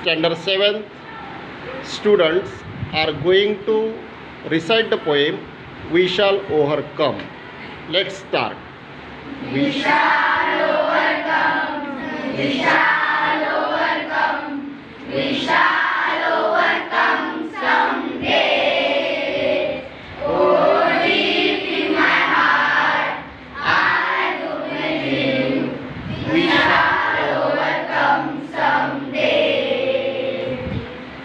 Standard 7th students are going to recite the poem We Shall Overcome. Let's start. We shall overcome. We shall overcome. We shall overcome someday. Oh, deep in my heart, I do believe we shall overcome someday.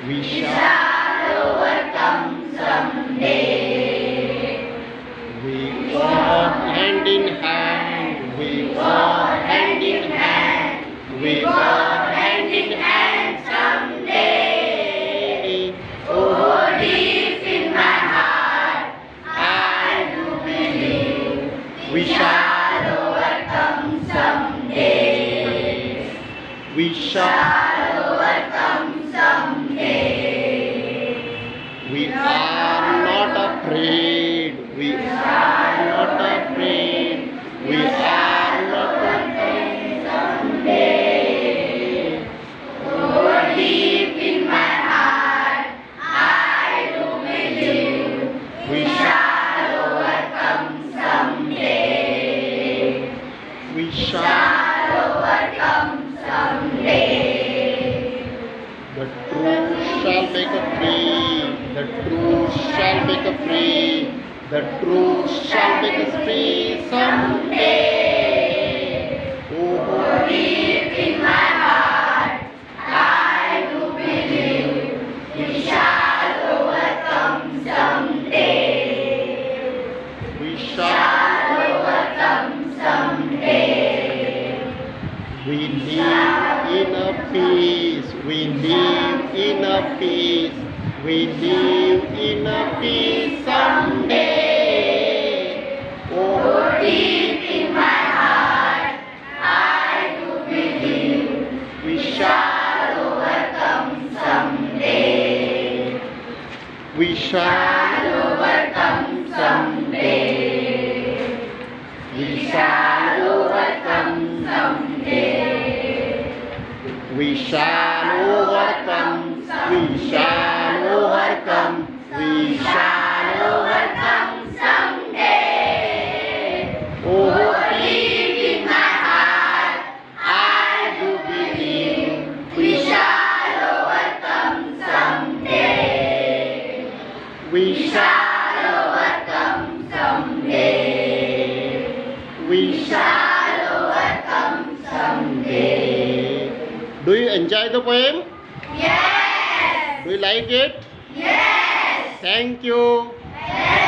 We We shall. shall overcome someday. We walk hand in hand. We walk hand in hand. We walk hand in hand someday. Oh, deep in my heart, I do believe We shall overcome someday. We shall. Shall overcome someday. We are not afraid. We are not afraid. We are not afraid. Someday. Oh, deep in my heart, I do believe We shall overcome someday. We shall. Shall overcome someday. The truth shall make us free. The truth shall make us free. The truth shall make us free someday. Oh, Deep in my heart, I do believe we shall overcome someday. we shall. Shall overcome someday. We live in a peace. We live in a peace. We live in a peace someday. Oh, Deep in my heart, I do believe we shall. shall overcome someday. We shall. Shall overcome someday. We Shall shall. overcome someday. We shall overcome. We shall overcome. We shall overcome. Overcome someday. Oh, Deep in my heart, I do believe we shall overcome someday. we shall. Shall overcome someday. We Shall overcome someday. Do you enjoy the poem? Yes. Do you like it? Yes. Thank you. Yes.